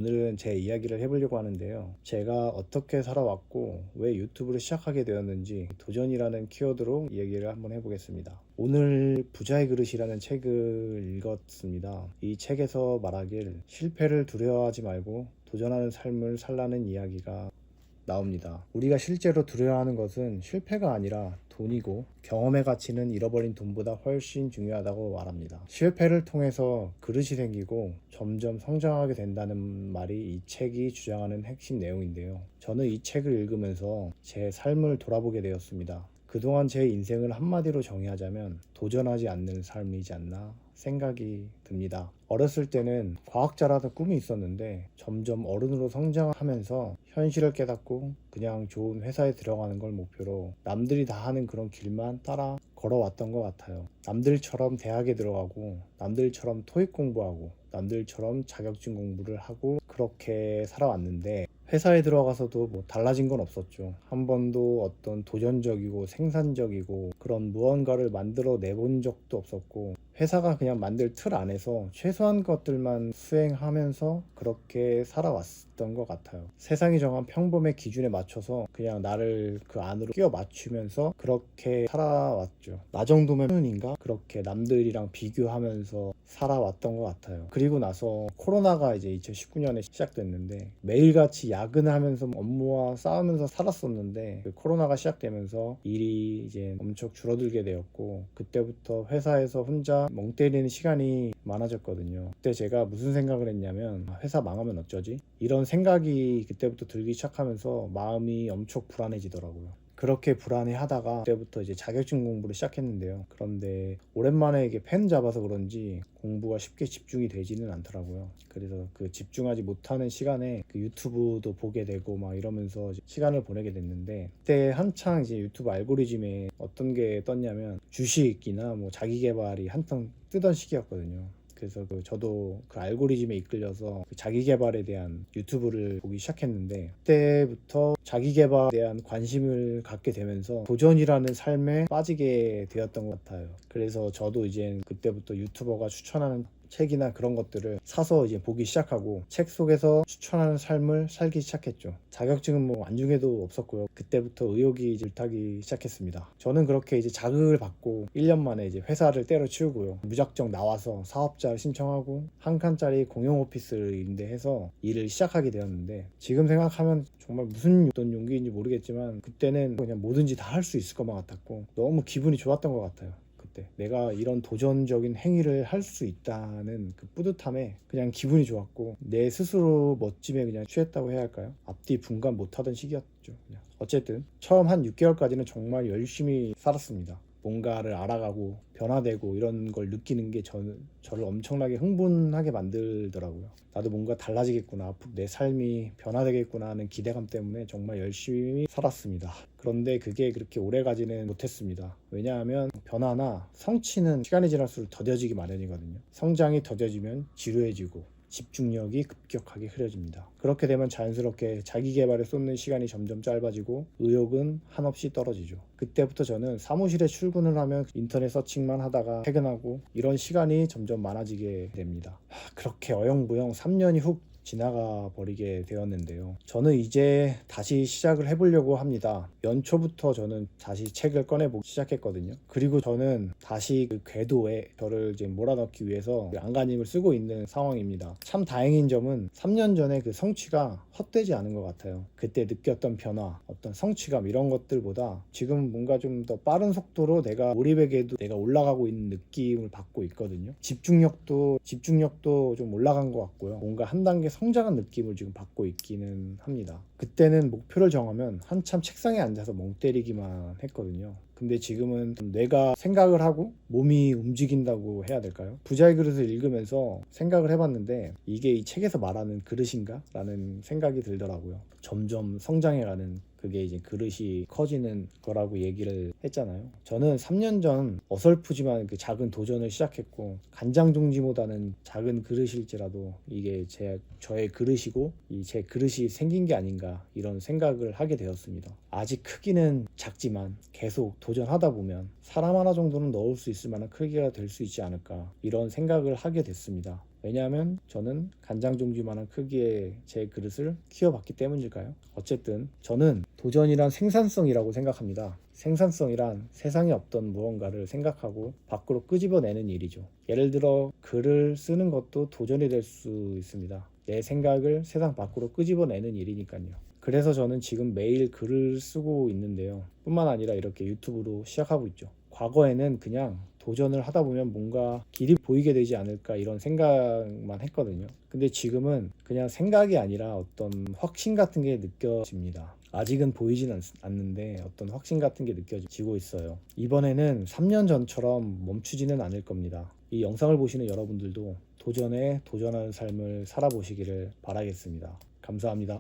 오늘은 제 이야기를 해보려고 하는데요. 제가 어떻게 살아왔고 왜 유튜브를 시작하게 되었는지 도전이라는 키워드로 이야기를 한번 해보겠습니다. 오늘 부자의 그릇이라는 책을 읽었습니다. 이 책에서 말하길 실패를 두려워하지 말고 도전하는 삶을 살라는 이야기가 나옵니다. 우리가 실제로 두려워하는 것은 실패가 아니라 돈이고 경험의 가치는 잃어버린 돈보다 훨씬 중요하다고 말합니다. 실패를 통해서 그릇이 생기고 점점 성장하게 된다는 말이 이 책이 주장하는 핵심 내용인데요. 저는 이 책을 읽으면서 제 삶을 돌아보게 되었습니다. 그동안 제 인생을 한마디로 정의하자면 도전하지 않는 삶이지 않나 생각이 듭니다. 어렸을 때는 과학자라는 꿈이 있었는데 점점 어른으로 성장하면서 현실을 깨닫고 그냥 좋은 회사에 들어가는 걸 목표로 남들이 다 하는 그런 길만 따라 걸어왔던 것 같아요. 남들처럼 대학에 들어가고 남들처럼 토익 공부하고 남들처럼 자격증 공부를 하고 그렇게 살아왔는데 회사에 들어가서도 뭐 달라진 건 없었죠. 한 번도 어떤 도전적이고 생산적이고 그런 무언가를 만들어 내본 적도 없었고 회사가 그냥 만들 틀 안에서 최소한 것들만 수행하면서 그렇게 살아왔던 것 같아요. 세상이 정한 평범의 기준에 맞춰서 그냥 나를 그 안으로 끼워 맞추면서 그렇게 살아왔죠. 나 정도면 편인가? 그렇게 남들이랑 비교하면서 살아왔던 것 같아요. 그리고 나서 코로나가 이제 2019년에 시작됐는데 매일같이 야근하면서 업무와 싸우면서 살았었는데 그 코로나가 시작되면서 일이 이제 엄청 줄어들게 되었고 그때부터 회사에서 혼자 멍 때리는 시간이 많아졌거든요. 그때 제가 무슨 생각을 했냐면 회사 망하면 어쩌지? 이런 생각이 그때부터 들기 시작하면서 마음이 엄청 불안해지더라고요. 그렇게 불안해하다가 그때부터 이제 자격증 공부를 시작했는데요. 그런데 오랜만에 이게 펜 잡아서 그런지 공부가 쉽게 집중이 되지는 않더라고요. 그래서 그 집중하지 못하는 시간에 그 유튜브도 보게 되고 막 이러면서 시간을 보내게 됐는데 그때 한창 이제 유튜브 알고리즘에 어떤 게 떴냐면 주식이나 뭐 자기 개발이 한창 뜨던 시기였거든요. 그래서 저도 그 알고리즘에 이끌려서 그 자기 개발에 대한 유튜브를 보기 시작했는데 그때부터 자기 개발에 대한 관심을 갖게 되면서 도전이라는 삶에 빠지게 되었던 것 같아요. 그래서 저도 이제 그때부터 유튜버가 추천하는 책이나 그런 것들을 사서 이제 보기 시작하고 책 속에서 추천하는 삶을 살기 시작했죠. 자격증은 뭐 안중에도 없었고요. 그때부터 의욕이 질타기 시작했습니다. 저는 그렇게 이제 자극을 받고 1년 만에 이제 회사를 때려치우고요. 무작정 나와서 사업자 신청하고 한 칸짜리 공용 오피스를 임대해서 일을 시작하게 되었는데 지금 생각하면 정말 무슨 어떤 용기인지 모르겠지만 그때는 그냥 뭐든지 다 할 수 있을 것만 같았고 너무 기분이 좋았던 것 같아요. 내가 이런 도전적인 행위를 할 수 있다는 그 뿌듯함에 그냥 기분이 좋았고 내 스스로 멋짐에 그냥 취했다고 해야 할까요? 앞뒤 분간 못하던 시기였죠. 그냥. 어쨌든 처음 한 6개월까지는 정말 열심히 살았습니다. 뭔가를 알아가고 변화되고 이런 걸 느끼는 게 저를 엄청나게 흥분하게 만들더라고요. 나도 뭔가 달라지겠구나, 앞으로 내 삶이 변화되겠구나 하는 기대감 때문에 정말 열심히 살았습니다. 그런데 그게 그렇게 오래 가지는 못했습니다. 왜냐하면 변화나 성취는 시간이 지날수록 더뎌지기 마련이거든요. 성장이 더뎌지면 지루해지고 집중력이 급격하게 흐려집니다. 그렇게 되면 자연스럽게 자기 개발에 쏟는 시간이 점점 짧아지고 의욕은 한없이 떨어지죠. 그때부터 저는 사무실에 출근을 하면 인터넷 서칭만 하다가 퇴근하고 이런 시간이 점점 많아지게 됩니다. 그렇게 어영부영 3년이 훅 지나가 버리게 되었는데요. 저는 이제 다시 시작을 해보려고 합니다. 연초부터 저는 다시 책을 꺼내보기 시작했거든요. 그리고 저는 다시 그 궤도에 저를 이제 몰아넣기 위해서 안간힘을 쓰고 있는 상황입니다. 참 다행인 점은 3년 전에 그 성취가 헛되지 않은 것 같아요. 그때 느꼈던 변화, 어떤 성취감 이런 것들보다 지금 뭔가 좀 더 빠른 속도로 내가 몰입에게도 내가 올라가고 있는 느낌을 받고 있거든요. 집중력도 좀 올라간 것 같고요. 뭔가 한 단계 성장한 느낌을 지금 받고 있기는 합니다. 그때는 목표를 정하면 한참 책상에 앉아서 멍 때리기만 했거든요. 근데 지금은 뇌가 생각을 하고 몸이 움직인다고 해야 될까요? 부자의 그릇을 읽으면서 생각을 해봤는데 이게 이 책에서 말하는 그릇인가? 라는 생각이 들더라고요. 점점 성장해가는 그게 이제 그릇이 커지는 거라고 얘기를 했잖아요. 저는 3년 전 어설프지만 그 작은 도전을 시작했고 간장종지보다는 작은 그릇일지라도 이게 저의 그릇이고 이 제 그릇이 생긴 게 아닌가 이런 생각을 하게 되었습니다. 아직 크기는 작지만 계속 도전하다 보면 사람 하나 정도는 넣을 수 있을 만한 크기가 될 수 있지 않을까 이런 생각을 하게 됐습니다. 왜냐하면 저는 간장 종지만한 크기의 제 그릇을 키워봤기 때문일까요? 어쨌든 저는 도전이란 생산성이라고 생각합니다. 생산성이란 세상에 없던 무언가를 생각하고 밖으로 끄집어내는 일이죠. 예를 들어 글을 쓰는 것도 도전이 될 수 있습니다. 내 생각을 세상 밖으로 끄집어내는 일이니까요. 그래서 저는 지금 매일 글을 쓰고 있는데요. 뿐만 아니라 이렇게 유튜브로 시작하고 있죠. 과거에는 그냥 도전을 하다 보면 뭔가 길이 보이게 되지 않을까 이런 생각만 했거든요. 근데 지금은 그냥 생각이 아니라 어떤 확신 같은 게 느껴집니다. 아직은 보이진 않는데 어떤 확신 같은 게 느껴지고 있어요. 이번에는 3년 전처럼 멈추지는 않을 겁니다. 이 영상을 보시는 여러분들도 도전에 도전하는 삶을 살아보시기를 바라겠습니다. 감사합니다.